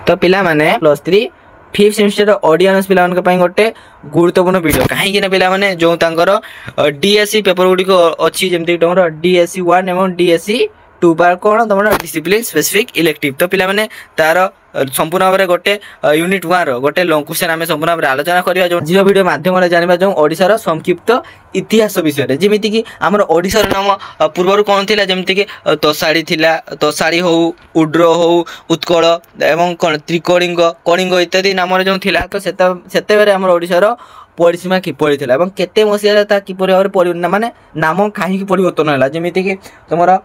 तो पिला माने +3 5th सेमेस्टर ऑडियंस पिला मानक पई गोटे गुरुत्वपूर्ण वीडियो कहीं ना पिला माने जो तांकर डीएससी पेपर गुडी को अछि जेमति तमरो डीएससी 1 एवं डीएससी 2 बार कोन तमरो डिसिप्लिन स्पेसिफिक इलेक्टिव तो पिला माने तार संपूर्ण भाव गोटे यूनिट 1 रो गोटे लॉन्ग क्वेश्चन आमे संपूर्ण भाव आलोचना करिया जो जीरो वीडियो माध्यम रे जानिबा जो ओडिसा रो संक्षिप्त इतिहास विषय रे जेमिति कि हमर ओडिसा रो नाम पूर्व कोन थिला जेमिति कि तोसाड़ी थिला तोसाड़ी हो उड्र हो उत्कल एवं कोन त्रिकोणिंग कणिंग इत्यादि नाम रे जो थिला तो सेते बेरे हमर ओडिसा रो परिसीमा किपरि थिला एवं केते मसिया ता किपरि और माने नाम काहे कि परिवर्तन होला जेमिति कि तमरा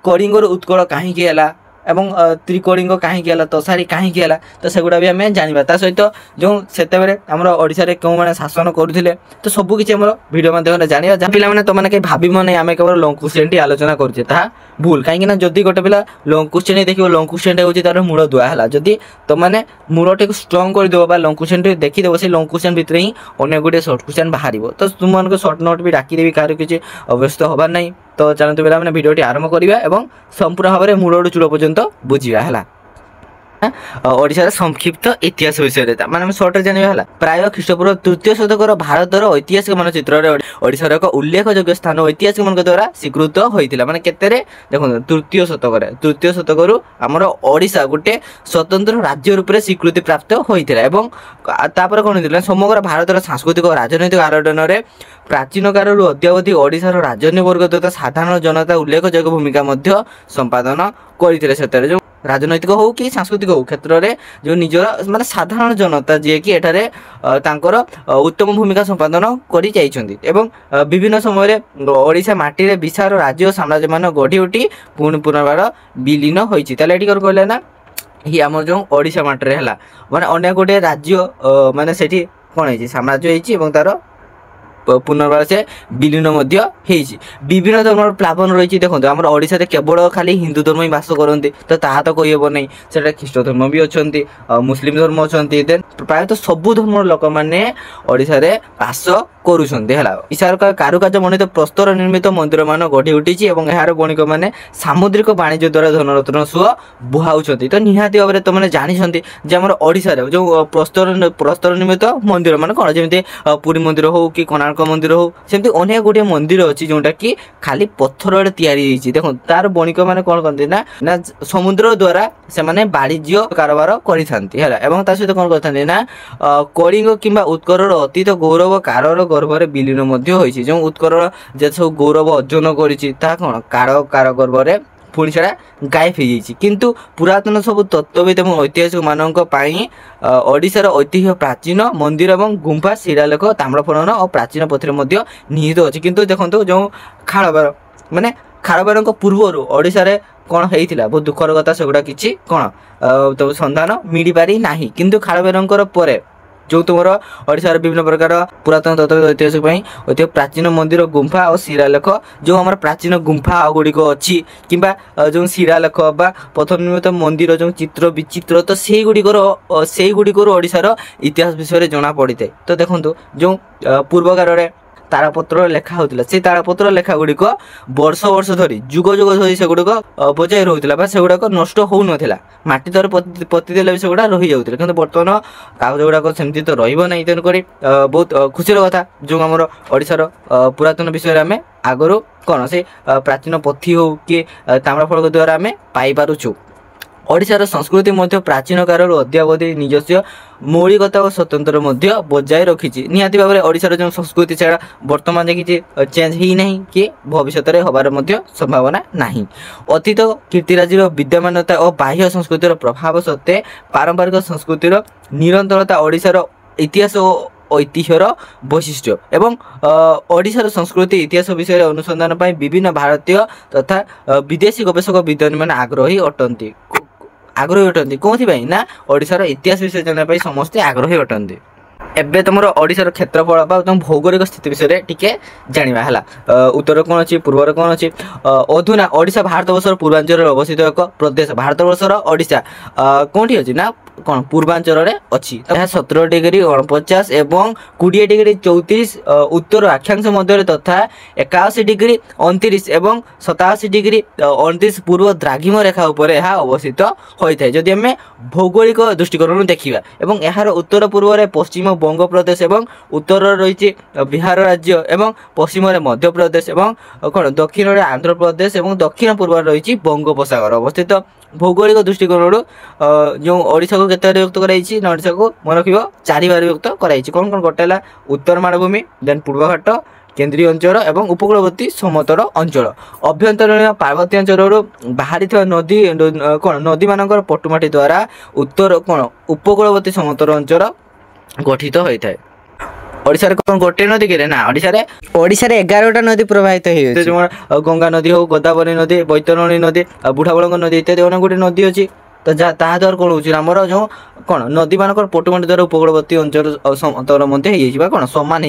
कणिंग रो उत्कल काहे कि हला एवं त्रिकोणिंग काहे कि हला तोसाड़ी काहे कि हला तो सेगुडा भी हमें जानिबा ता सहित जो सेते बेरे हमर ओडिसा रे कोन माने शासन करूथिले तो सब किछि हमर वीडियो माध्यम रे जानिबा जा पिला माने तो माने के भाबी माने हमें केवल लॉन्ग क्वेश्चन टी आलोचना करछे ता भूल काहे कि ना जदी गोटे पिला लॉन्ग क्वेश्चन देखिबो लॉन्ग क्वेश्चन होची तार मूळ दुआ हला जदी तो माने मूळटे स्ट्रांग कर देबो बा लॉन्ग क्वेश्चन टी देखि देबो से लॉन्ग क्वेश्चन भितरे ही अन्य गुटे शॉर्ट क्वेश्चन बाहरिबो तो तुम मन को शॉर्ट नोट भी डाकी देबी कार किछि अवश्य होबा नै तो चलंतु बेला माने वीडियो टी आरंभ करिबा एवं संपूर्ण भाबरे मूळडू चूड़ पर्यंत बुझिबा हला ओडिसा संक्षिप्त इतिहास विषय माने शॉर्ट जानिबा हला प्राय ख्रीष्टपूर्व 3य शतकर भारतर ऐतिहासिक मानचित्र रे ओडिसा एक उल्लेखयोग्य स्थान ऐतिहासिक मन द्वारा स्वीकृत होइतिला माने केतेरे देखो 3य शतक रु हमर ओडिसा गुटे स्वतंत्र राज्य रूप रे स्वीकृति प्राप्त होइतिला एवं तापर कोन होइतिला समग्र भारतर सांस्कृतिक और राजनैतिक आरोडन रे प्राचीन काल रु अद्यावधि ओडिसा रो राजन्य वर्ग तथा साधारण जनता उल्लेखयोग्य भूमिका मध्य संपादन करितिले सेतरे जो राजनैतिक हो कि सांस्कृतिक हो क्षेत्र रे जो निजर माने साधारण जनता जे कि एठारे तांकर उत्तम भूमिका संपादन करि जाइछन्ती एवं विभिन्न समय रे ओडिसा माटी रे विशाल राज्य साम्राज्य मान गढी उठी पुनर्बार विलीन होइछि ताले एठी कर कहले ना ही हमर जो ओडिसा माटी रे हला माने अन्य गोटे राज्य माने सेठी कोन होइछि साम्राज्य होइछि एवं तार पुनर्बार से विलीन मध्य हेछि विभिन्न धर्म प्लावन रही देखो आम ओडिसा रे केवल खाली हिंदू धर्म ही बास करते तो ताहा तो कहि हेबो नै सेटा ख्रीष्ट धर्म भी अछंती मुस्लिम धर्म अछंती देन प्राय तो सब धर्म लोक माने ओडिसा रे बास करूछन्ते हला इसार का कारुकाज मणित प्रस्तर निर्मित मंदिर मान गढी उठिछि एवं एहार बणिक माने सामुद्रिक वाणिज्य द्वारा धनरत्न सुआ बुहाउछन्ती तो निहाती भाबरे तो माने जानिछन्ती जे हमर ओडिसा रे जो प्रस्तर निर्मित मंदिर मान कोन जेमिति पुरी मंदिर हो कि कोणार्क मंदिर हो सेमति अनेक गोटे मंदिर अछि जोटा कि खाली पत्थर रे तयारी हेछि देखो तार बणिक माने कोन करते ना समुद्र द्वारा से माने वाणिज्य कारोबार करिथांती हला एवं ता सहित कोन करथांती ना कलिंग किंबा उत्कलर अतीत गौरव कारर गर्भरे विलीन मध्य होइछि जो उत्कलर जे सब गौरव अर्जन करिछि ता कोन कार गर्भरे पुणी सेटा गायब हो जाइछि किंतु पुरातन सब तत्वविद एवं ऐतिहासिक मानक पाई ओडिसा रो ऐतिह्य प्राचीन मंदिर एवं गुंफा शिलालेख ताम्रफलक और प्राचीन पथरे मध्य निहित अछि किंतु देखंतु जो खालबार माने खालबारक पूर्वरु ओडिसा रे कोन हेइतिला बहुत दुखर कथा सेगुडा किछि कोन तो संधान मिडी पारि नाही किंतु खालबारकर परे जो तुमर ओडिसा रे विभिन्न प्रकार पुरातन तत्व ऐतिहासिक पई ऐतिह्य प्राचीन मंदिर गुंफा और शिलालेख जो हमर प्राचीन गुंफा गुडी को अछि किबा जो शिलालेख बा पत्थर निर्मित मंदिर जो चित्र विचित्र तो सेही गुडी को ओडिसा रो इतिहास विषय रे जणा पडिते तो देखंतु जो पूर्व काल रे तारापत्र लेखा होतिला से तारापत्र लेखा गुडी को वर्ष धरी जुग धरी से गुडी को बजाय रहुतिला बा से गुडी को नष्ट हो नथिला माटी तरे पति देले से गुडी रहि जाउतिला किंतु वर्तमान कागज गुडी को सेमति तो रहिबो नै तेन करी बहुत खुशीर कथा जो हमर ओडिसा रो पुरातन विषय रे हमें आगरो कोन से प्राचीन पथी हो कि ताम्रफलक द्वारा हमें पाई पारुछु ओडिसा संस्कृति मध्य प्राचीन काल अद्यावधि निजस्व मौलिकता और स्वतंत्र मध्य बजाय रखी निहाती भाव में ओडिसा जो संस्कृति से वर्तमान कि चेंज ही नहीं कि भविष्य में हबार संभावना नहीं अतीत कीर्तिराजी विद्यमानता और बाह्य संस्कृतिर प्रभाव सत्वे पारंपरिक संस्कृतिर निरंतरता ओडिसा इतिहास और ऐतिह्यर वैशिष्ट्य एवं ओडिसा संस्कृति इतिहास विषय अनुसंधान पर विभिन्न भारतीय तथा विदेशी गवेषक विद्वान मैंने आग्रही अटंती कौन ना ओडिसा इतिहास विषय जानने समस्ते आग्रही अटंती एबे तुम ओडिशार क्षेत्रफल तुम भौगोलिक स्थिति विषय टिके जाना है। उत्तर कौन अच्छी पूर्वर कौन अच्छी अधुना ओडिशा भारत वर्षर पूर्वांचल अवस्थित एक प्रदेश। भारत वर्षर ओडिशा कौन अच्छी ना कौन पूर्वांचल अच्छी 17 डिग्री 49 एवं 20 डिग्री 34 उत्तर अक्षांश मध्य तथा 81 डिग्री 29 एवं 87 डिग्री 29 पूर्व द्राघिम रेखा उपर यह अवस्थित होता है। जदि आम भौगोलिक दृष्टिकोण देखा एवं यार उत्तर पूर्व में पश्चिम बंग प्रदेश एवं उत्तर रही बिहार राज्य एवं पश्चिम मध्य प्रदेश एवं कौन दक्षिण में आंध्र प्रदेश एवं दक्षिण पूर्व रही बंगोपसागर अवस्थित। भौगोलिक दृष्टिकोण जो ओडिशा को केते विभक्त कराई ना ओडिशा को मन रखियो 4 बार विभक्त कराई। कौन कौन गोटेला उत्तर मालभूमि देन पूर्वघाट केन्द्रीय अंचल एवं उपकूलवर्ती समतल अंचल अभ्यंतरीण पार्वत्य अंचल बाहरी नदी कौन नदी मानकर पटुमाटी द्वारा उत्तर कौन उपकूलवर्ती समतल अंचल गठित होता है। ओडिशा रे कौन गोटे नदी के ना ओडिशा रे 11टा नदी प्रवाहित हो गंगा नदी हो गोदावरी नदी बैतरणी नदी बुढ़ाबलंग नदी इत्यादि अनेक गोटे नदी अच्छी। तो जहाँ द्वारा कौन होमर जो कौन नदी मानक पटुमाटी द्वारा उपकूलवर्ती अंचल समतल मध्य कौन सामान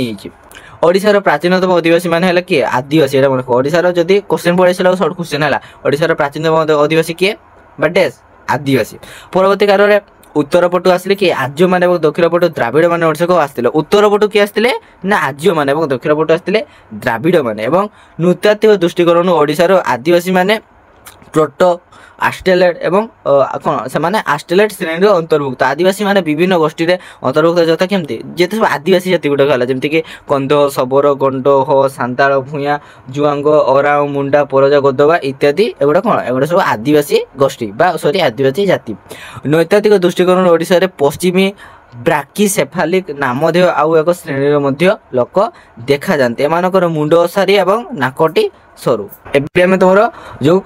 ओडिशार प्राचीनतम आदिवासी माने किए आदिवासी मन ओडिशार जदि क्वेश्चन पड़े सर्ट क्वेश्चन है ओडिशार प्राचीनतम आदिवासी किए डेस आदिवासी। परवर्ती काल में उत्तर पटु आसिले कि आर्य माने दक्षिण पटु द्राविड़ माने ओडिशा को आसते उत्तर पटु किए आसते ना आर्य माने दक्षिण पटु आसते द्राविड़ माने। नृतात्विक दृष्टिकोण ओडिशार आदिवासी माने प्रोटो आस्ट्रेलेट एवं कौन से आस्ट्रेलेट श्रेणी अंतर्भुक्त आदिवासी माने विभिन्न गोष्ठी अंतर्भुक्त जता केमती जेते सब आदिवासी जाति गुटा गला जमती कि कंद सबरो गंड हो सांताल भूया जुआंग ओराव मुंडा परजा गोदवा इत्यादि एगुड़ा कौन एगुड़ा सब आदिवासी गोष्ठी सॉरी आदिवासी जाति। नैतात्विक दृष्टिकोण ओडिशा रे पश्चिमी ब्राकीसेफालिक नामधेय आउ एक श्रेणी लोक देखा जाते एमानकर मुंड ओसारी एवं नाकटी सरू। एबे आमे तुमरो जो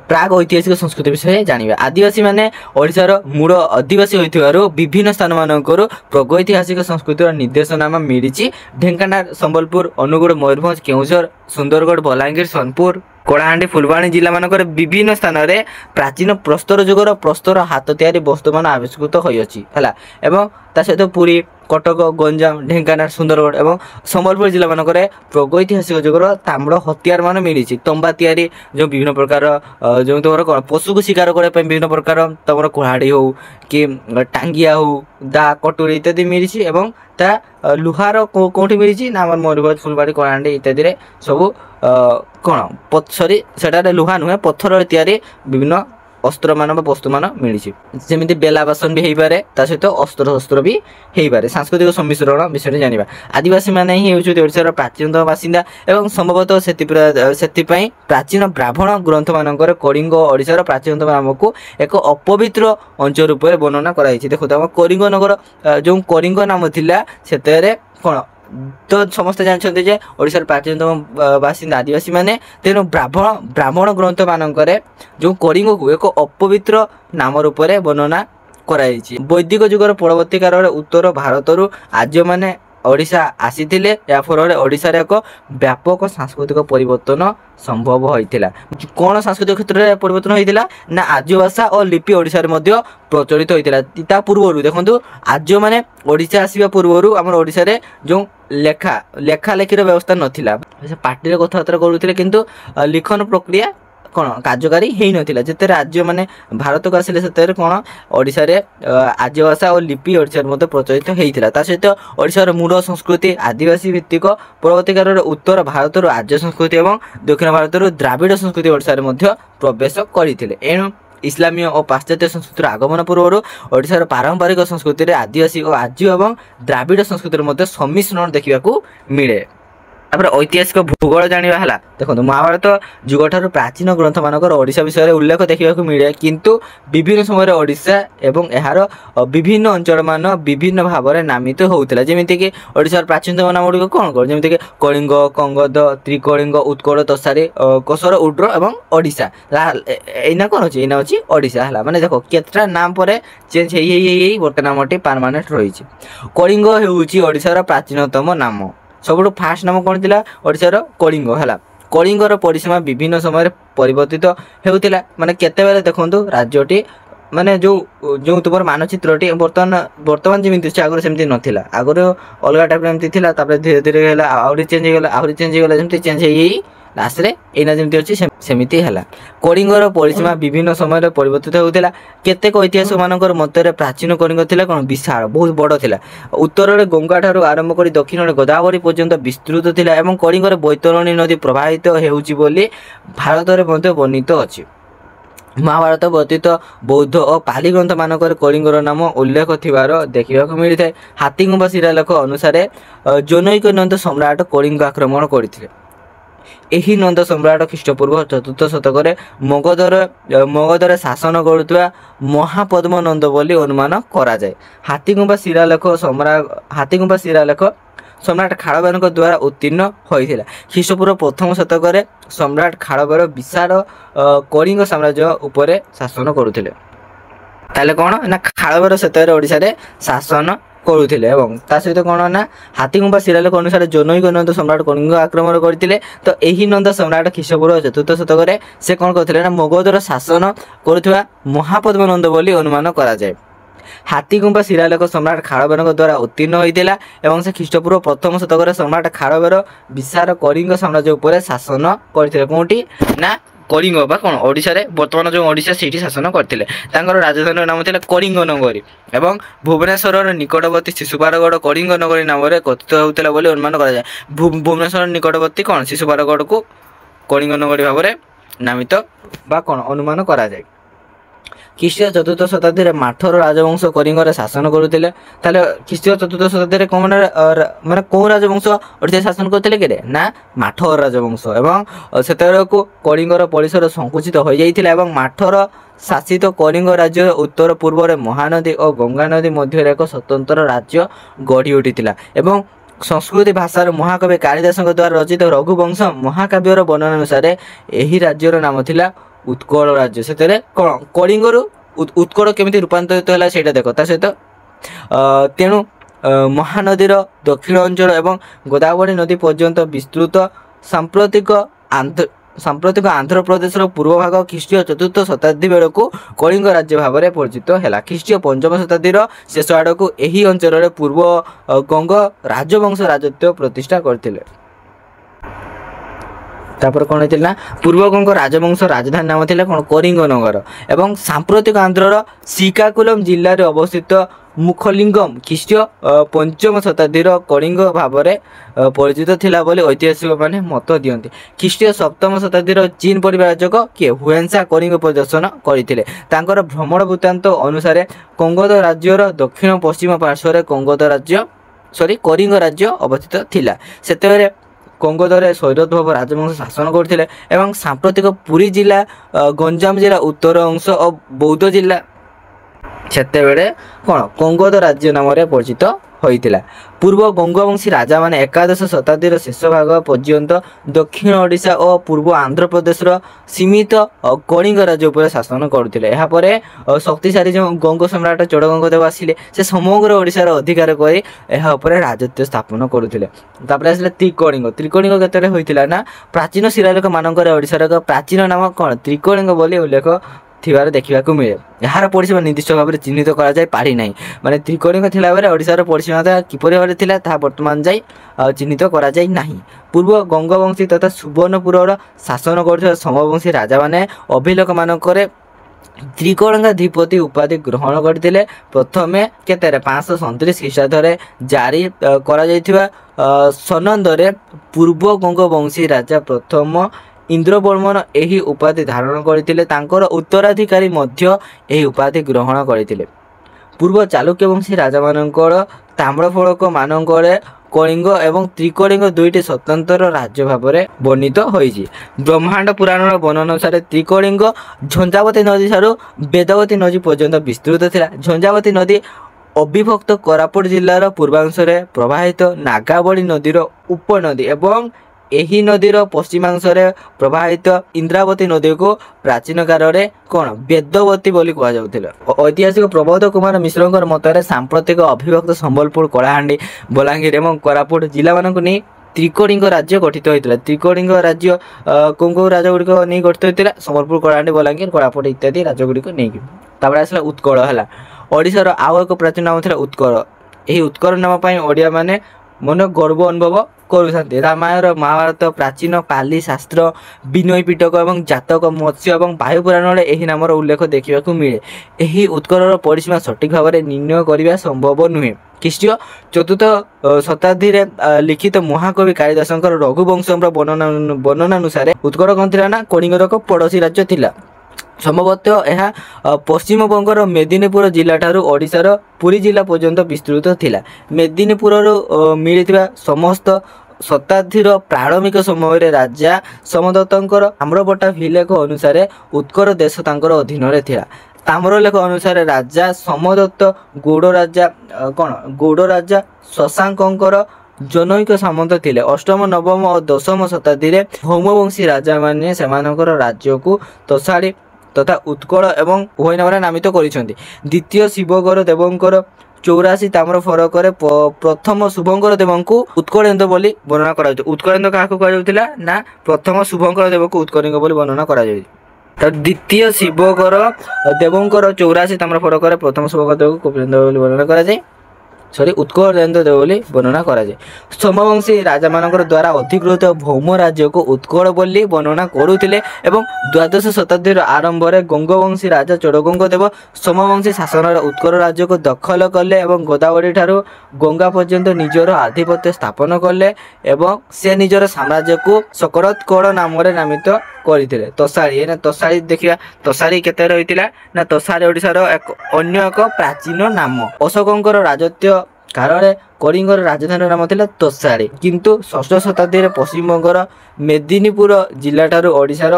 प्राग ऐतिहासिक संस्कृति विषय जानिबा। आदिवासी माने ओडिशार मूल आदिवासी होइथिबारु विभिन्न स्थान मानकर प्रागैतिहासिक संस्कृतिर निर्देशनामा मिलिछि। ढेंकानाल संबलपुर अनुगुड़ मयूरभंज केउझर सुंदरगढ़ बलांगीर सोनपुर कलाहांडी फुलबाणी जिला मानकर विभिन्न स्थान में प्राचीन प्रस्तर जुगर प्रस्तर हाथ तैयारी वस्तु मान आविष्कृत होइछि हला एवं ता सहित पुरी कटक गंजाम ढेंकानाल सुंदरगढ़ एवं संबलपुर जिला मानकर प्रागैतिहासिक जुगर ताम्र हथियार मान मिली तंबा तैयारी जो विभिन्न प्रकार जो तुम कौन पशु को शिकार करने विभिन्न प्रकार तुम कुहाड़ी हो कि टांगिया हो दा कटोरी इत्यादि मिली एवं ता लुहार कौटी मिली ना मयूरभंज फुलबाड़ी कलाहांडी इत्यादि सब कौन सरी से लुहा नुहे पत्थर तैयारी विभिन्न अस्त्र मान वस्तु मान मिली जमी बेला बासन भी हो पारे सहित अस्त्र शस्त्र भी हो पारे। सांस्कृतिक सम्मिश्रण विषय जाना आदिवासी माने ही ओडिशार प्राचीनतम बासिंदा एवं संभवतः से प्राचीन ब्राह्मण ग्रंथ मानकर कलिंग ओडिशार प्राचीनतम नाम को एक अपवित्र अंचल रूप में वर्णना कराई। देखो आम कलिंग नगर जो कलिंग नाम थिला सेतेरे कौन तो समस्ते जानते जे ओडिशार प्राचीनतम बासिंदा आदिवासी माने तेणु ब्राह्मण ग्रंथ मानकर जो कलिंग को एक अपवित्र नाम रूप में वर्णना कराई। वैदिक जुगर परवर्ती काल में उत्तर भारत आर्य माने ओडिशा आसीथिले या फल ओडिशा रे एक व्यापक सांस्कृतिक परिवर्तन संभव होइतिला। कौन सांस्कृतिक क्षेत्र में परिवर्तन होइतिला ना आर्य भाषा और लिपि ओडिशा रे मध्य प्रचलित होइतिला। ता पूर्व देखो आर्य माने ओडिशा आसीबा पूर्व आम ओडिशा रे जो लेखा लेखिर व्यवस्था नथिला पार्टी कथबार्ता करुथिले किंतु लिखन प्रक्रिया कौन कार्यकारी हो नाला जिते राज्य माने भारत को आसिले से कौन ओडिशा रे आर्य भाषा और लिपि ओडिशा मध्य प्रचलित होता सहित ओडिशार मूल संस्कृति आदिवासी भित्तिक परवर्ती काल उत्तर भारत आर्य संस्कृति और दक्षिण भारत द्राविड़ संस्कृति ओडिशा मध्य प्रवेश करते। एणु इस्लामीय और पाश्चात्य संस्कृतिर आगमन पूर्व ओडिशार पारंपरिक संस्कृति आदिवासी और आर्य और द्राविड़ संस्कृतिर मध्य सम्मिश्रण देखा मिले। ऐतिहासिक भूगोल जाना है देखो महाभारत जुग ठार प्राचीन ग्रंथ मानकर ओडिशा विषय उल्लेख देखा मिले किंतु विभिन्न समय ओडिशा एवं यार विभिन्न अंचल मान विभिन्न भाव में नामित होता जमीक कि ओडिशार प्राचीनतम नाम गुड़िक कौन कौन जमीक कलिंग कंगद त्रिकलिंग उत्कल तसारी कसर उड्र एवं ओडिशा एना कौन अच्छी एना अच्छी ओडिशा है माने देखो केतटा नाम पर चेंज हो गोटे नामटी परमानेंट रही। कलिंग होउची ओडिशार प्राचीनतम नाम सब फास्ट नाम कौन थी ओडिशार कलिंग है। कलिंगर परिसीमा विभिन्न समय परिवर्तित होता माने केते बेले देखंतु राज्यटी ମାନେ ଯୋଉ ତୁମର ମାନଚିତ୍ରଟି ବର୍ତ୍ତମାନ ଯେମିତି ଅଛି ଆଗରୁ ସେମିତି ନଥିଲା। ଆଗରୁ ଅଲଗା ଟାଇପ୍ର ଏମିତି ଥିଲା, ତାପରେ ଧୀରେ ଧୀରେ ହେଲା ଆହୁରି ଚେଞ୍ଜ ହେଇଗଲା ଯେମିତି ଚେଞ୍ଜ ହେଇ ଲାଷ୍ଟରେ ଏଇନା ଯେମିତି ଅଛି ସେମିତି ହେଲା। କଳିଙ୍ଗର ପରିସୀମା ବିଭିନ୍ନ ସମୟରେ ପରିବର୍ତ୍ତିତ ହେଉଥିଲା। କେତେକ ଐତିହାସିକ ମାନଙ୍କର ମତରେ ପ୍ରାଚୀନ କଳିଙ୍ଗ ଥିଲା କ'ଣ ବିଶାଳ, ବହୁତ ବଡ଼ ଥିଲା। ଉତ୍ତରରେ ଗଙ୍ଗା ଠାରୁ ଆରମ୍ଭ କରି ଦକ୍ଷିଣରେ ଗୋଦାବରୀ ପର୍ଯ୍ୟନ୍ତ ବିସ୍ତୃତ ଥିଲା ଏବଂ କଳିଙ୍ଗରେ ବୈତରଣୀ ନଦୀ ପ୍ରବାହିତ ହେଉଛି ବୋଲି ଭାରତରେ ମଧ୍ୟ ବର୍ଣ୍ଣିତ ଅଛି। ମହାଭାରତ ବ୍ୟତୀତ ବୌଦ୍ଧ ଓ ପାଲି ଗ୍ରନ୍ଥ ମାନଙ୍କରେ କଳିଙ୍ଗର ନାମ ଉଲ୍ଲେଖ ଥିବାର ଦେଖିବାକୁ ମିଳିଥାଏ। ହାତୀଗୁମ୍ଫା ଶିଳାଲେଖ ଅନୁସାରେ ଜନୈକ ନନ୍ଦ ସମ୍ରାଟ କଳିଙ୍ଗ ଆକ୍ରମଣ କରିଥିଲେ। ଏହି ନନ୍ଦ ସମ୍ରାଟ ଖ୍ରୀଷ୍ଟପୂର୍ବ 4th ଶତକରେ ମଗଧରେ ଶାସନ କରୁଥିବା ମହାପଦ୍ମ ନନ୍ଦ ବୋଲି ଅନୁମାନ କରାଯାଏ। ହାତୀଗୁମ୍ଫା ଶିଳାଲେଖ ସମ୍ରାଟ ଖାଳବେରଙ୍କ ଦ୍ୱାରା ଉତ୍ତୀର୍ଣ୍ଣ ହୋଇଥିଲା। ଖ୍ରୀଷ୍ଟପୂର୍ବ 1ମ ଶତକରେ ସମ୍ରାଟ ଖାଳବେର ବିଶାଳ କଳିଙ୍ଗ ସାମ୍ରାଜ୍ୟ ଉପରେ ଶାସନ କରୁଥିଲେ। ତାହେଲେ କ'ଣ ନା ଖାଳବେର ସେତେବେଳେ ଓଡ଼ିଶାରେ ଶାସନ କରୁଥିଲେ ଏବଂ ତା ସହିତ କ'ଣ ନା ହାତୀଗୁମ୍ଫା ଶିଳାଲେଖ ଅନୁସାରେ ଜନୈକ ନନ୍ଦ ସମ୍ରାଟ କଳିଙ୍ଗ ଆକ୍ରମଣ କରିଥିଲେ। ତ ଏହି ନନ୍ଦ ସମ୍ରାଟ ଖ୍ରୀଷ୍ଟପୂର୍ବ 4th ଶତକରେ ସେ କ'ଣ କରିଥିଲେ ନା ମଗଧର ଶାସନ କରୁଥିବା ମହାପଦ୍ମ ନନ୍ଦ ବୋଲି ଅନୁମାନ କରାଯାଏ। ହାତୀଗୁମ୍ଫା ଶିଳାଲେଖ ସମ୍ରାଟ ଖାଳବେରଙ୍କ ଦ୍ୱାରା ଉତ୍ତୀର୍ଣ୍ଣ ହୋଇଥିଲା ଏବଂ ସେ ଖ୍ରୀଷ୍ଟପୂର୍ବ 1ମ ଶତକରେ ସମ୍ରାଟ ଖାଳବେର ବିଶାଳ କଳିଙ୍ଗ ସାମ୍ରାଜ୍ୟ ଉପରେ ଶାସନ କରିଥିଲେ। କେଉଁଠି ନା କଳିଙ୍ଗ ବା କ'ଣ ଓଡ଼ିଶାରେ, ବର୍ତ୍ତମାନ ଯେଉଁ ଓଡ଼ିଶା ସେଇଠି ଶାସନ କରିଥିଲେ। ତାଙ୍କର ରାଜଧାନୀର ନାମ ଥିଲା କଳିଙ୍ଗ ନଗରୀ ଏବଂ ଭୁବନେଶ୍ୱରର ନିକଟବର୍ତ୍ତୀ ଶିଶୁପାରଗଡ଼ କଳିଙ୍ଗ ନଗରୀ ନାମରେ କଥିତ ହେଉଥିଲା ବୋଲି ଅନୁମାନ କରାଯାଏ। ଭୁବନେଶ୍ୱର ନିକଟବର୍ତ୍ତୀ କ'ଣ ଶିଶୁପାରଗଡ଼କୁ କଳିଙ୍ଗ ନଗରୀ ଭାବରେ ନାମିତ ବା କ'ଣ ଅନୁମାନ କରାଯାଏ। ଖ୍ରୀଷ୍ଟୀୟ 4th ଶତାବ୍ଦୀରେ ମାଠର ରାଜବଂଶ କଳିଙ୍ଗରେ ଶାସନ କରୁଥିଲେ। ତାହେଲେ ଖ୍ରୀଷ୍ଟୀୟ 4th ଶତାବ୍ଦୀରେ ମାନେ କେଉଁ ରାଜବଂଶ ଓଡ଼ିଶାରେ ଶାସନ କରୁଥିଲେ କି ନା ମାଠର ରାଜବଂଶ ଏବଂ ସେତେବେଳକୁ କଳିଙ୍ଗର ପରିସର ସଂକୁଚିତ ହୋଇଯାଇଥିଲା ଏବଂ ମାଠର ଶାସିତ କଳିଙ୍ଗ ରାଜ୍ୟର ଉତ୍ତର ପୂର୍ବରେ ମହାନଦୀ ଓ ଗଙ୍ଗା ନଦୀ ମଧ୍ୟରେ ଏକ ସ୍ୱତନ୍ତ୍ର ରାଜ୍ୟ ଗଢ଼ି ଉଠିଥିଲା ଏବଂ ସଂସ୍କୃତି ଭାଷାର ମହାକବି କାଳିଦାସଙ୍କ ଦ୍ୱାରା ରଚିତ ରଘୁବଂଶ ମହାକାବ୍ୟର ବର୍ଣ୍ଣନା ଅନୁସାରେ ଏହି ରାଜ୍ୟର ନାମ ଥିଲା ଉତ୍କଳ ରାଜ୍ୟ। ସେଥିରେ କ'ଣ କଳିଙ୍ଗରୁ ଉତ୍କଳ କେମିତି ରୂପାନ୍ତରିତ ହେଲା ସେଇଟା ଦେଖ। ତା ସହିତ ତେଣୁ ମହାନଦୀର ଦକ୍ଷିଣ ଅଞ୍ଚଳ ଏବଂ ଗୋଦାବରୀ ନଦୀ ପର୍ଯ୍ୟନ୍ତ ବିସ୍ତୃତ ସାମ୍ପ୍ରତିକ ଆନ୍ଧ୍ରପ୍ରଦେଶର ପୂର୍ବ ଭାଗ ଖ୍ରୀଷ୍ଟୀୟ 4th ଶତାବ୍ଦୀ ବେଳକୁ କଳିଙ୍ଗ ରାଜ୍ୟ ଭାବରେ ପରିଚିତ ହେଲା। ଖ୍ରୀଷ୍ଟୀୟ 5ମ ଶତାବ୍ଦୀର ଶେଷ ଆଡ଼କୁ ଏହି ଅଞ୍ଚଳରେ ପୂର୍ବ ଗଙ୍ଗ ରାଜବଂଶ ରାଜତ୍ୱ ପ୍ରତିଷ୍ଠା କରିଥିଲେ। ତାପରେ କ'ଣ ହେଇଥିଲା ନା ପୂର୍ବଗଙ୍ଗ ରାଜବଂଶ ରାଜଧାନୀ ନାମ ଥିଲା କ'ଣ କଳିଙ୍ଗ ନଗର ଏବଂ ସାମ୍ପ୍ରତିକ ଆନ୍ଧ୍ରର ଶ୍ରୀକାକୁଲମ ଜିଲ୍ଲାରେ ଅବସ୍ଥିତ ମୁଖଲିଙ୍ଗମ ଖ୍ରୀଷ୍ଟୀୟ 5ମ ଶତାବ୍ଦୀର କଳିଙ୍ଗ ଭାବରେ ପରିଚିତ ଥିଲା ବୋଲି ଐତିହାସିକମାନେ ମତ ଦିଅନ୍ତି। ଖ୍ରୀଷ୍ଟୀୟ 7ମ ଶତାବ୍ଦୀର ଚୀନ ପରିବ୍ରାଜକ କିଏ ହୁଏନ୍ସା କଳିଙ୍ଗ ପରିଦର୍ଶନ କରିଥିଲେ। ତାଙ୍କର ଭ୍ରମଣ ବୃତ୍ତାନ୍ତ ଅନୁସାରେ କଙ୍ଗୋଦ ରାଜ୍ୟର ଦକ୍ଷିଣ ପଶ୍ଚିମ ପାର୍ଶ୍ୱରେ କଳିଙ୍ଗ ରାଜ୍ୟ ଅବସ୍ଥିତ ଥିଲା। ସେତେବେଳେ କଙ୍ଗୋଦରେ ଶୈରଦ୍ଭବ ରାଜବଂଶ ଶାସନ କରୁଥିଲେ ଏବଂ ସାମ୍ପ୍ରତିକ ପୁରୀ ଜିଲ୍ଲା, ଗଞ୍ଜାମ ଜିଲ୍ଲା ଉତ୍ତର ଅଂଶ ଓ ବୌଦ୍ଧ ଜିଲ୍ଲା ସେତେବେଳେ କ'ଣ କଙ୍ଗୋଦ ରାଜ୍ୟ ନାମରେ ପରିଚିତ ହୋଇଥିଲା। ପୂର୍ବ ଗଙ୍ଗବଂଶୀ ରାଜାମାନେ ଏକାଦଶ ଶତାବ୍ଦୀର ଶେଷ ଭାଗ ପର୍ଯ୍ୟନ୍ତ ଦକ୍ଷିଣ ଓଡ଼ିଶା ଓ ପୂର୍ବ ଆନ୍ଧ୍ରପ୍ରଦେଶର ସୀମିତ କଳିଙ୍ଗ ରାଜ୍ୟ ଉପରେ ଶାସନ କରୁଥିଲେ। ଏହାପରେ ଶକ୍ତିଶାଳୀ ଯେଉଁ ଗଙ୍ଗ ସମ୍ରାଟ ଚୋଡ଼ଗଙ୍ଗଦେବ ଆସିଲେ ସେ ସମଗ୍ର ଓଡ଼ିଶାର ଅଧିକାର କରି ଏହା ଉପରେ ରାଜତ୍ୱ ସ୍ଥାପନ କରୁଥିଲେ। ତାପରେ ଆସିଲେ ତ୍ରିକଳିଙ୍ଗ। ତ୍ରିକଳିଙ୍ଗ କେତେବେଳେ ହୋଇଥିଲା ନା ପ୍ରାଚୀନ ଶିଳାଲେଖ ମାନଙ୍କରେ ଓଡ଼ିଶାର ଏକ ପ୍ରାଚୀନ ନାମ କ'ଣ ତ୍ରିକଳିଙ୍ଗ ବୋଲି ଉଲ୍ଲେଖ ଥିବାର ଦେଖିବାକୁ ମିଳେ। ଏହାର ପରିସୀମା ନିର୍ଦ୍ଦିଷ୍ଟ ଭାବରେ ଚିହ୍ନିତ କରାଯାଇ ପାରିନାହିଁ। ମାନେ ତ୍ରିକଳିଙ୍ଗ ଥିଲାବେଳେ ଓଡ଼ିଶାର ପରିସୀମା କିପରି ଭାବରେ ଥିଲା ତାହା ବର୍ତ୍ତମାନ ଯାଇ ଚିହ୍ନିତ କରାଯାଇ ନାହିଁ। ପୂର୍ବ ଗଙ୍ଗବଂଶୀ ତଥା ସୁବର୍ଣ୍ଣପୁରର ଶାସନ କରୁଥିବା ସମବଂଶୀ ରାଜାମାନେ ଅଭିଲେଖମାନଙ୍କରେ ତ୍ରିକଳିଙ୍ଗାଧିପତି ଉପାଧି ଗ୍ରହଣ କରିଥିଲେ। ପ୍ରଥମେ କେତେରେ 537 ଖ୍ରୀଷ୍ଟାବ୍ଦରେ ଜାରି କରାଯାଇଥିବା ସନନ୍ଦରେ ପୂର୍ବ ଗଙ୍ଗବଂଶୀ ରାଜା ପ୍ରଥମ ଇନ୍ଦ୍ରବର୍ମନ ଏହି ଉପାଧି ଧାରଣ କରିଥିଲେ। ତାଙ୍କର ଉତ୍ତରାଧିକାରୀ ମଧ୍ୟ ଏହି ଉପାଧି ଗ୍ରହଣ କରିଥିଲେ। ପୂର୍ବ ଚାଲୁକ୍ୟବଂଶୀ ରାଜାମାନଙ୍କର ତାମ୍ରଫଳକ ମାନଙ୍କରେ କଳିଙ୍ଗ ଏବଂ ତ୍ରିକଳିଙ୍ଗ ଦୁଇଟି ସ୍ୱତନ୍ତ୍ର ରାଜ୍ୟ ଭାବରେ ବର୍ଣ୍ଣିତ ହୋଇଛି। ବ୍ରହ୍ମାଣ୍ଡ ପୁରାଣର ବର୍ଣ୍ଣନା ଅନୁସାରେ ତ୍ରିକଳିଙ୍ଗ ଝଞ୍ଜାବତୀ ନଦୀ ଠାରୁ ବେଦବତୀ ନଦୀ ପର୍ଯ୍ୟନ୍ତ ବିସ୍ତୃତ ଥିଲା। ଝଞ୍ଜାବତୀ ନଦୀ ଅବିଭକ୍ତ କୋରାପୁଟ ଜିଲ୍ଲାର ପୂର୍ବାଂଶରେ ପ୍ରବାହିତ ନାଗାବଳୀ ନଦୀର ଉପନଦୀ ଏବଂ ଏହି ନଦୀର ପଶ୍ଚିମାଂଶରେ ପ୍ରବାହିତ ଇନ୍ଦ୍ରାବତୀ ନଦୀକୁ ପ୍ରାଚୀନ କାଳରେ କ'ଣ ବେଦବତୀ ବୋଲି କୁହାଯାଉଥିଲା। ଐତିହାସିକ ପ୍ରବୋଧ କୁମାର ମିଶ୍ରଙ୍କର ମତରେ ସାମ୍ପ୍ରତିକ ଅବିଭକ୍ତ ସମ୍ବଲପୁର, କଳାହାଣ୍ଡି, ବଲାଙ୍ଗୀର ଏବଂ କୋରାପୁଟ ଜିଲ୍ଲାମାନଙ୍କୁ ନେଇ त्रिकोणीଙ୍କ राज्य गठित होता। त्रिकोणीଙ୍କ राज्य कौन कौन राजा गुड़िक नहीं गठित होता संबलपुर कलाहांडी बलांगीर कोरापुट इत्यादि राज्य गुड़िक नहीं। तापर आसला उत्कल है ओडिशार आउ एक प्राचीन नाम था उत्कल। यही उत्कल नाम ओडिया माने मन गर्व अनुभव करुछन्ति। रामायण महाभारत प्राचीन पाली शास्त्र विनय पिटक और जातक मत्स्य और वायु पुराण यही नामर उल्लेख देखा मिले। यही उत्कलर परिसीमा सठिक भाव में निर्णय करने संभव नुहे। ख्रीष्टीय चतुर्थ शताब्दी लिखित महाकवि कालिदासंकर रघुवंशम वर्णनानुसार उत्कल कौन था ना कलिंगर एक पड़ोसी राज्य थिला। संभवतः यह पश्चिम बंगर मेदिनीपुर जिला ठारू ओडिशार पुरी जिला पर्यंत विस्तृत थिला। मेदिनीपुर मिलिथिबा समस्त शताब्दीर प्रारंभिक समय राजा सोमदत्तंकर ताम्रपट्टा अभिलेख अनुसार उत्कल देश तांकर अधीन रे थिला। ताम्रलेख अनुसार राजा सोमदत्त गौड़ राजा गौड़ राजा शशांकर जनैक सामंत थिले। अष्टम नवम और दशम शताब्दी रे भौमवंशी राजा माने सेमानकर राज्य को तोसाड़ी तथा उत्कल एवं उभय नाम नामित करिसेंति। द्वितीय शिवगर देवंकर 84 ताम्र फरक प्रथम शुभंकर देव को उत्कलेन्द्र बोली वर्णना करा। उत्कलेन्द्र क्या कहुला ना प्रथम शुभंकर देव को उत्कलिंग बोली वर्णना करा। द्वितीय शिवगर देवंकर 84 ताम्र फरक प्रथम शुभंकर देव को कपिलेन्द्र बोली वर्णना करा। सॉरी उत्कलेन्द्र देव बोली वर्णना करा। सोमवंशी राजा मानकर द्वारा अधिकृत भौम राज्य को उत्कल बोली वर्णना करुथिले एवं द्वादश शताब्दी आरंभ में गंगवंशी राजा चोड़गंग देव सोमवंशी शासन उत्कल राज्य को दखल कले एवं गोदावरी ठारू गंगा पर्यंत निजर आधिपत्य स्थापन कले एवं से निजर साम्राज्य को सकरतगढ़ नाम नामित करते। तोसाड़ी ना तोसाड़ी देखिया तोसाड़ी केते रहितिला ना तोसाड़ी ओडिशार एक अन्य एक प्राचीन नाम। अशोकंकर राजत्व कारण कलिंगर राजधानी नाम थिला तोसाड़ी किंतु षष्ठ शताब्दी पश्चिम बंगर मेदिनीपुर जिला ठारू ओडिशार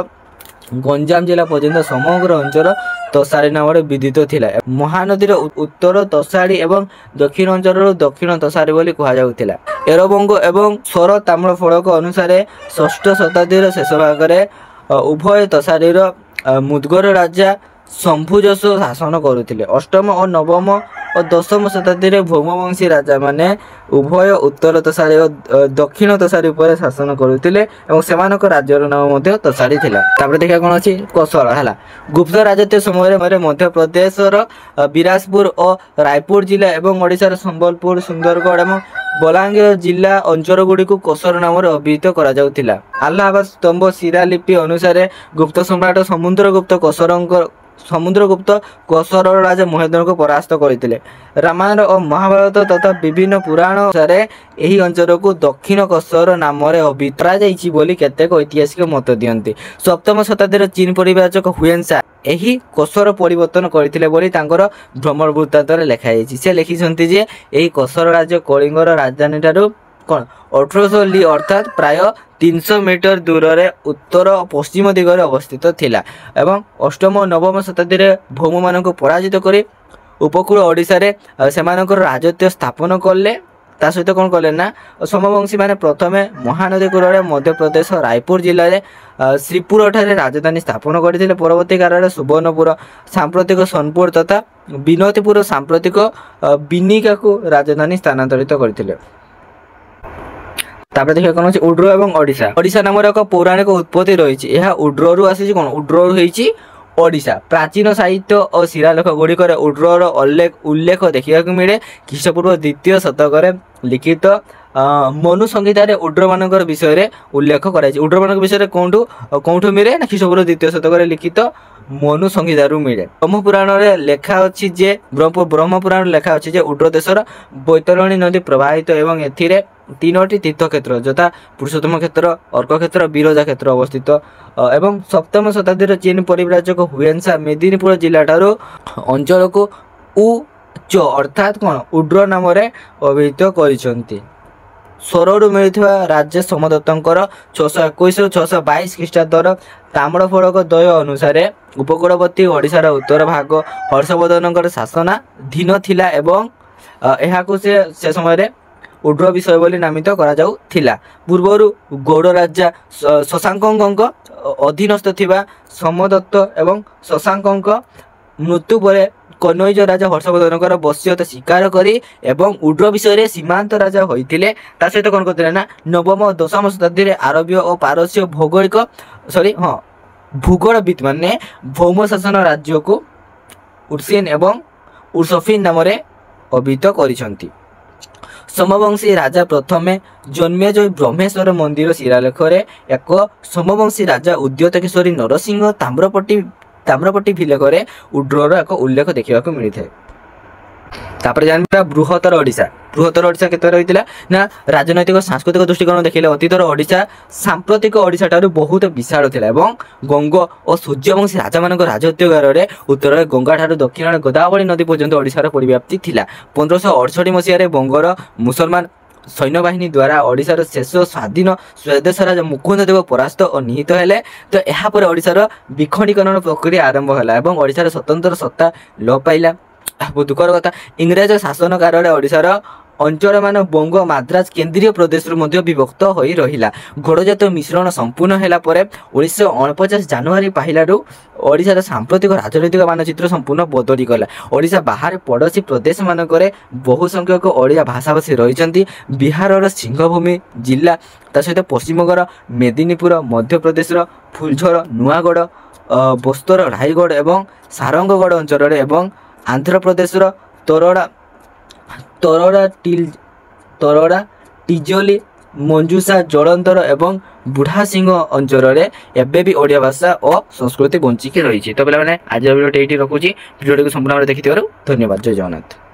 गंजाम जिला पर्यंत समग्र अंचल तोसाड़ी नाम विदित थिला। महानदी उत्तर तोसाड़ी एवं दक्षिण अंचल दक्षिण तोसाड़ी बोली कहुला। एरबंग एवं स्वर ताम्र फलक अनुसार षष्ठ शताब्दी शेष भाग उभय तोसाड़ीर मुदगर राजा शंभुजस शासन करुथिले। अष्टम और नवम और दशम शताब्दी रे भौमवंशी राजा माने उभय उत्तर तोसाड़ी और दक्षिण तोसाड़ी पर शासन करुथिले एवं सेमानक राज्यर नाम मध्य तोसाड़ी थिला। तापर देखा कोन अछि कोसल हला। गुप्त राजत्व समय रे मध्य प्रदेशर बिलासपुर और रायपुर जिला एवं ओडिशार संबलपुर सुंदरगढ़ एवं बलांगीर जिला अंचल गुड़ी को कोसर नाम अभिहित करा जाउथिला। अलाहाबाद स्तंभ शिलालिपि अनुसार गुप्त सम्राट समुद्रगुप्त कोसर राजा महेंद्र को परास्त करते। रामायण और महाभारत तथा विभिन्न पुराण अनुसार यही अंचल को दक्षिण कोसर नाम अभिहित करा बोली केतेक ऐतिहासिक मत दियंती। सप्तम शताब्दी चीन परिव्राजक हुएनसा यही कोसर परिवर्तन करथिले बोली तांकर भ्रमण वृत्तांत लिखाई। से लिखिसंती जे यही कोसर राज्य कलिंगर राजधानी ठारू कौन 1800 ली अर्थात प्राय 300 मीटर दूर रे उत्तर पश्चिम दिगरे अवस्थित थिला एवं अष्टम और नवम शताब्दी रे भौम मान को पराजित करी उपकूल ओडिशा रे सेमानकर राजत्व स्थापन कले। ता सहित कौन कले ना सोमवंशी माने प्रथमे महानदी कूल मध्य प्रदेश रायपुर जिले में श्रीपुर ठारे राजधानी स्थापन करथिले। परवर्ती काल में सुवर्णपुर सांप्रतिक सोनपुर तथा विनतीपुर सांप्रतिक बिनिका को राजधानी स्थानांतरित करथिले। तापर देखिए कौन अच्छे उड्र एवं ओडिशा। ओडिशा नाम एक पौराणिक उत्पत्ति रही। यह उड्रु आसी कौन उड्रु होइछि ओडिशा। प्राचीन साहित्य और शिलालेख गुड़िकर उड्रर उल्लेख देखा मिले। ख्रीष्टपूर्व द्वितीय शतक लिखित मनु संहितार उड्र मान विषय उल्लेख कर। उड्र मान विषय कौटू मिले ना ख्रीष्टपूर्व द्वितीय शतक लिखित मनु संहितारू मिले। ब्रह्मपुराण लेखा अच्छी जे ब्रह्मपुराण लेखा अच्छी जे उड्र देशर बैतरणी नदी प्रवाहित एवं एथिरे तीनोटी तीर्थक्षेत्र यथा पुरुषोत्तम क्षेत्र अर्क क्षेत्र विरजा क्षेत्र अवस्थित एवं सप्तम शताब्दी चीन परिव्राजक हुएनसा मेदिनीपुर जिला ठारू अंचल को उच्च अर्थात कौन उड्र नाम अभिहित करिसंती। स्वरु मिलुवा राज्य सोमदत्तंकर 621 622 ख्रीष्टाब्दर ताम्र फलक द्वय अनुसार उपकूलवर्ती ओडिशार उत्तर भाग हर्षवर्धन शासनाधीन थिला एवं यहाकू से समय उड्र विषय बोली नामित करा जाउथिला। पूर्वरु गौड़ राजा शशांक अधीनस्थ थिबा सोमदत्त एवं शशांक मृत्यु पर କନୌଜ ରାଜା ହର୍ଷବର୍ଦ୍ଧନଙ୍କର ବଶ୍ୟତ ସ୍ୱୀକାର କରି ଏବଂ ଉଡ୍ର ବିଷୟରେ ସୀମାନ୍ତ ରାଜା ହୋଇଥିଲେ। ତା ସହିତ କ'ଣ କରିଥିଲେ ନା ନବମ ଓ ଦଶମ ଶତାବ୍ଦୀରେ ଆରବୀୟ ଓ ପାରସ୍ୟ ଭୂଗୋଳବିତ୍ ମାନେ ଭୌମ ଶାସନ ରାଜ୍ୟକୁ ଉର୍ସିନ୍ ଏବଂ ଉର୍ସଫିନ୍ ନାମରେ ଅଭିହିତ କରିଛନ୍ତି। सोमवंशी राजा प्रथमे जन्मेजय ब्रह्मेश्वर मंदिर शिलालेखरे एक सोमवंशी राजा उद्यत किशोरी नरसिंह ताम्रपट्टी भिलेखरे उड्रर एक उल्लेख देखा मिलता है। जानवा बृहत्तर ओडिशा केत रही ना राजनैतिक सांस्कृतिक दृष्टिकोण देखिले अतीतर ओडिशा सांप्रतिक ओडिशा ठारू बहुत विशाल थिला एवं गंग और सूर्यवंशी राजा मान राजत्वगार उत्तर गंगा ठारू दक्षिण गोदावरी नदी पर्यंत ओडिशार परिव्याप्ति थिला। 1568 मसीह बंगर मुसलमान सैन्यबाहिनी द्वारा ओडिशार शेष स्वाधीन स्वदेश राजा मुकुंद देव परास्त और निहित हेले। तो यापर ओडिशार विखंडीकरण प्रक्रिया आरंभ है और ओडिशार स्वतंत्र सत्ता लोप पाइला। बहुत दुखर कथा इंग्रेज शासन काल ओडिशार अंचल मान बंग माद्राज केन्द्रीय प्रदेश विभक्त हो रहा। गड़जात मिश्रण संपूर्ण है 1949 जनवरी पाहिलू ओडिशार सांप्रतिक राजनैतिक मानचित्र संपूर्ण बदली गला। ओडिशा बाहर पड़ोशी प्रदेश मानक बहु संख्यक ओडिया भाषाभाषी रही। बिहार सिंहभूमि जिला ता सहित पश्चिमबंगर मेदिनीपुर मध्य प्रदेश फुलझर नुआगढ़ बस्तर रायगढ़ और सारंगगढ़ अंचल एवं आंध्र प्रदेश तोरड़ा टिजोली मंजूसा जलंधर एवं बुढ़ा सिंह अंचल एबे भी ओडिया भाषा और संस्कृति बंचिकी रही। तो पे आज भिडियो ये रखुच्छी। भिडियो को संपूर्ण देखि धन्यवाद। जय जगन्नाथ।